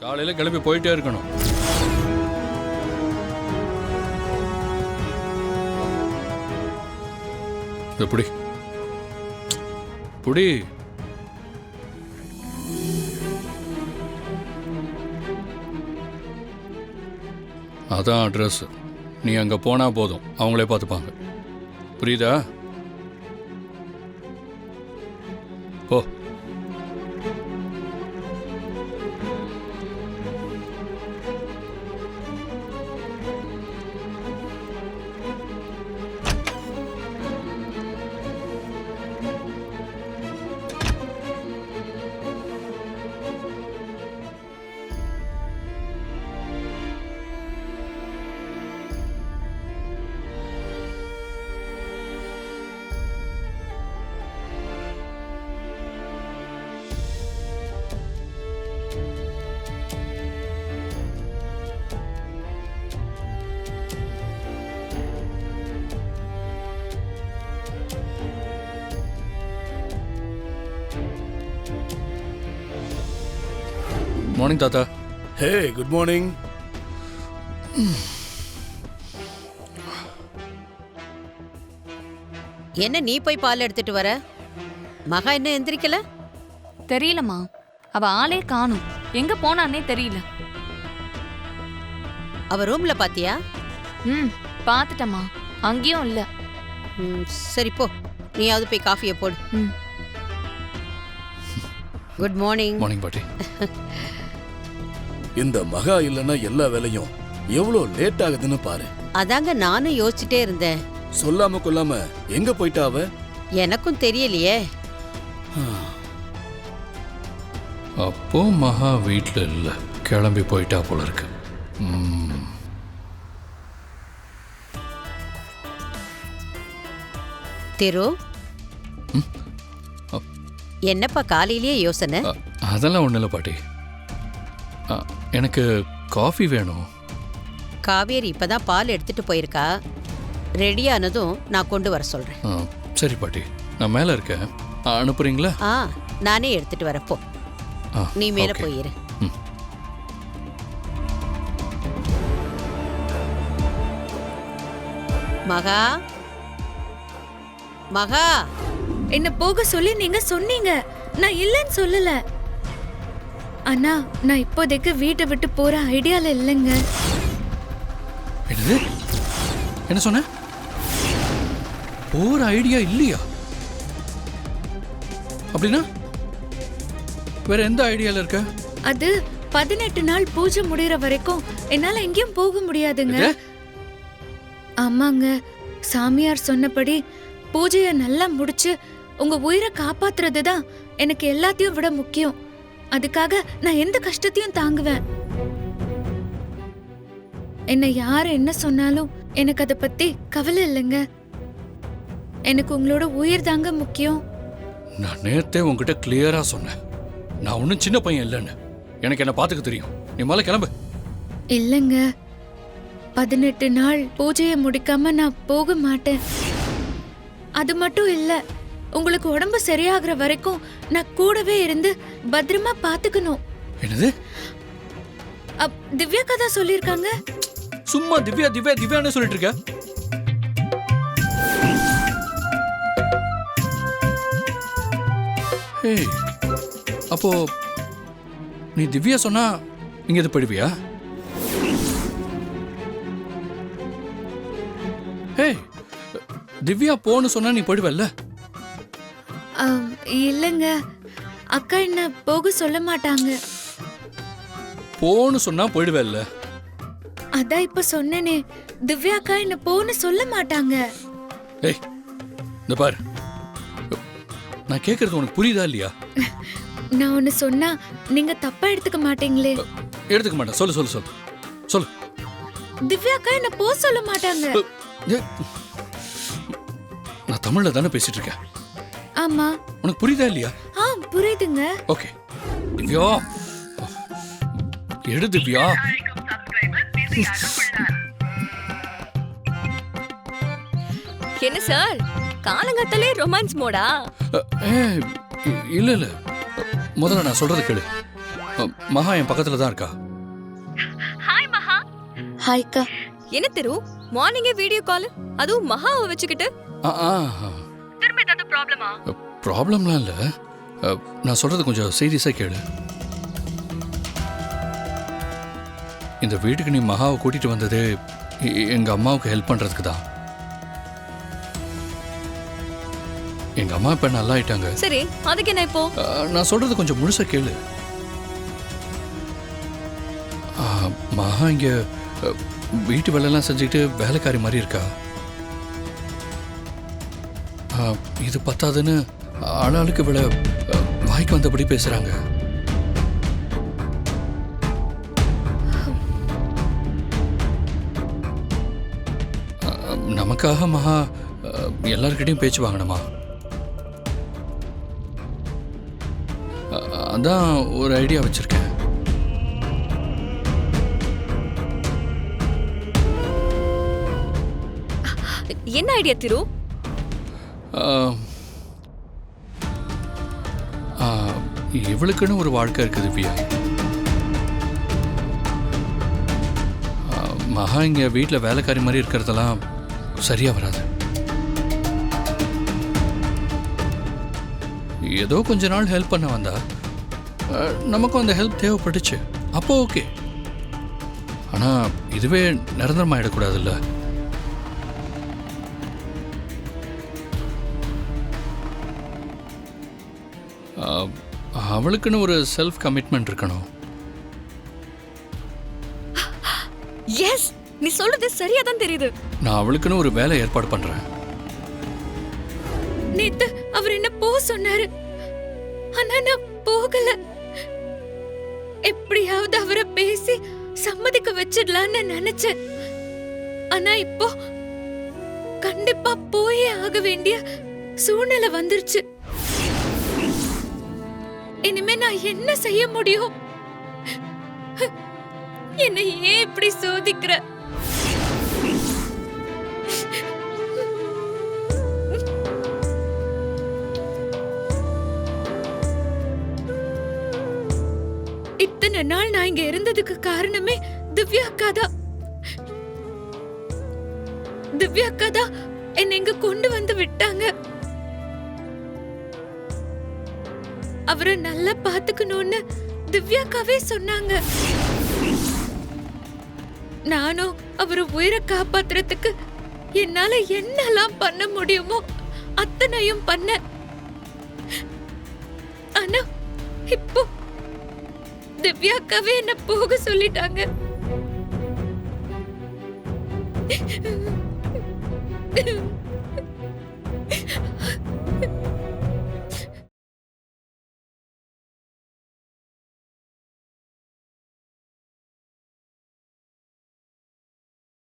காலையில் கிளம்பி போயிட்டே இருக்கணும். எப்படி புடி அதான் அட்ரஸ். நீ அங்கே போனால் போதும், அவங்களே பார்த்துப்பாங்க. புரியுதா? போ. மார்னிங் தாத்தா. ஹே, குட் மார்னிங். என்ன நீ போய் பால் எடுத்துட்டு வர? மகா என்ன எந்திரிக்கல? தெரியலம்மா, அவ ஆளே காணும். எங்க போனானே தெரியல. அவ ரூம்ல பாத்தியா? பாத்துட்டம்மா, அங்கேயும் இல்ல. சரி போ, நீயாவது போய் காஃபியை போடு. Good morning. மார்னிங் பாட்டி. இந்த மகா இல்லைன்னா எல்லா வேலையும் எவ்வளோ லேட் ஆகுதுன்னு பாரு. அதாங்க நானும் யோசிச்சுட்டே இருந்தேன். சொல்லாம கொள்ளாம எங்க போயிட்டா அவ? எனக்கும் தெரியலையே. அப்போ மகா வீட்டில் இல்லை, கிளம்பி போயிட்டா போல இருக்கு. திரு, என்னப்பா காலையிலேயே யோசனை? அதெல்லாம் ஒன்றும் இல்லை பாட்டி. எனக்கு காஃபி வேணும். காவேரி இப்பதான் பால் எடுத்துட்டு போயிருக்கா. ரெடியானதும் நான் கொண்டு வர சொல்றேன். சரி பாட்டி, நான் மேலே இருக்கேன், அனுப்புறீங்களா? நானே எடுத்துட்டு வரப்போ. நீ மேல போயிரு. மகா, மகா, என்ன போக சொல்லி நீங்க சொன்னீங்க, நான் இல்லைன்னு சொல்லல. அண்ணா, நான் இப்போதைக்கு வீட்டை விட்டு போற ஐடியால இல்லைங்க. என்னது? என்ன சொன்ன? போற ஐடியா இல்லையா? அப்படின்னா வேற எந்த ஐடியால இருக்க? அது 18 நாள் பூஜை முடியற வரைக்கும் என்னால எங்கேயும் போக முடியாதுங்க. ஆமாங்க, சாமியார் சொன்னபடி பூஜைய நல்லா முடிச்சு உங்க உயிரை காப்பாத்துறது தான் எனக்கு எல்லாத்தையும் விட முக்கியம். அதுக்காக நான் எந்த கஷ்டத்தையும் தாங்குவேன். என்ன யார் என்ன சொன்னாலும் எனக்கு அதை பத்தி கவலை இல்லைங்க. எனக்கு உங்களோட உயிர் தாங்க முக்கியம். நான் நேத்தே உங்ககிட்ட கிளியரா சொன்னேன், நான் ஒன்னும் சின்ன பையன் இல்லைன்னு. எனக்கு என்ன பாத்துக்க தெரியும். நீ மேல கிளம்பு. இல்லைங்க, 18 நாள் பூஜையை முடிக்காம நான் போக மாட்டேன். அது மட்டும் இல்ல, உங்களுக்கு உடம்பு சரியாகிற வரைக்கும் நான் கூடவே இருந்து பத்திரமா பாத்துக்கணும். என்னது? திவ்யா கதா சொல்லிருக்காங்க. சும்மா திவ்யா திவ்யா திவ்யான்னு சொல்லிட்டு இருக்க. அப்போ நீ திவ்யா சொன்னா நீங்க இது படிவியா? திவ்யா போன்னு சொன்னா நீ போயிடுவல்ல? இல்லங்க, அக்கா என்ன போக சொல்ல மாட்டாங்க. போன்னு சொன்னா போயிடுவல்ல? அதான் இப்ப சொன்னேனே, திவ்யா அக்கா என்ன போன்னு சொல்ல மாட்டாங்க. ஏய், இந்த பாரு, நான் கேக்குறது உனக்கு புரியுதா இல்லையா? நான் ஒன்னு சொன்னா நீங்க தப்பா எடுத்துக்க மாட்டீங்களே? எடுத்துக்க மாட்டேன். சொல்லு சொல்லு சொல்லு சொல்லு. திவ்யா அக்கா என்ன போ சொல்ல மாட்டாங்க. நான் தமிழ்ல தானே பேசிட்டு இருக்கேன். ஆமா, உனக்கு புரியுதா இல்லையா? புரியுதுங்க. ஓகே திவ்யா, எடு திவ்யா. என்ன சார், காலங்கத்தாலே ரொமான்ஸ் மோடா? இல்ல இல்ல, முதல்ல நான் சொல்றது கேளு. மகா என் பக்கத்துல தான் இருக்கா. ஹாய்க்கா. என்ன திரு மார்னிங்கே வீடியோ கால், அதுவும் மகாவை வச்சுக்கிட்டு? திரும்ப ஏதாவது ப்ராப்ளமா? ப்ராப்ளம்லாம் இல்லை. நான் சொல்றது கொஞ்சம் சீரியஸா கேளு. இந்த வீட்டுக்கு நீ மகாவை கூட்டிட்டு வந்தது எங்க அம்மாவுக்கு ஹெல்ப் பண்றதுக்கு தான். எங்க அம்மா இப்ப நல்லா ஆயிட்டாங்க. சரி, அதுக்கு என்ன இப்போ? நான் சொல்றது கொஞ்சம் முழுசா கேளு. மகா இங்க வீட்டு வேலையெல்லாம் செஞ்சுக்கிட்டு வேலைக்காரி மாதிரி இருக்கா. இது பத்தாதுன்னு ஆளாளுக்கு விட வாய்க்கு வந்தபடி பேசுறாங்க. நமக்காக மகா எல்லார்கிட்டையும் பேச்சு வாங்கணுமா? அதான் ஒரு ஐடியா வச்சிருக்கேன். என்ன ஐடியா திரு? இவளுக்குன்னு ஒரு வாழ்க்கை இருக்குது திவ்யா. மகா இங்க வீட்டில் வேலைக்காரி மாதிரி இருக்கிறதெல்லாம் சரியா வராது. ஏதோ கொஞ்ச நாள் ஹெல்ப் பண்ண வந்தா, நமக்கும் அந்த ஹெல்ப் தேவைப்பட்டுச்சு, அப்போ ஓகே. ஆனா இதுவே நிரந்தரமாயிடக்கூடாதுல்ல. அவளுக்குன்னு ஒரு செல்ஃப் கமிட்மெண்ட் இருக்கணும். எஸ், நீ சொல்றது சரியா தான் தெரியுது. நான் அவளுக்குன்னு ஒரு வேலை ஏற்பாடு பண்றேன். நேத்து அவர் என்ன போ சொன்னாரு, ஆனா நான் போகல. எப்படியாவது அவரை பேசி சம்மதிக்க வச்சிடலான்னு நினைச்சேன். ஆனா இப்போ கண்டிப்பா போயே ஆக வேண்டிய சூழ்நிலை வந்துருச்சு. இனிமே நான் என்ன செய்ய முடியும்? என்னை ஏன் இப்படி சோதிக்கிற? இத்தனை நாள் நான் இங்க இருந்ததுக்கு காரணமே திவ்யா அக்கா தான். திவ்யா அக்கா தான் என்னை இங்க கொண்டு வந்து விட்டாங்க. அவரை நல்லா பாத்துக்கணும்னு திவ்யாக்காவே சொன்னாங்க. நானும் அவரை உயிரை காப்பாத்துறதுக்கு என்னால என்னெல்லாம் பண்ண முடியுமோ அத்தனையும் பண்ண. ஆனா இப்போ திவ்யாக்காவே என்ன போக சொல்லிட்டாங்க.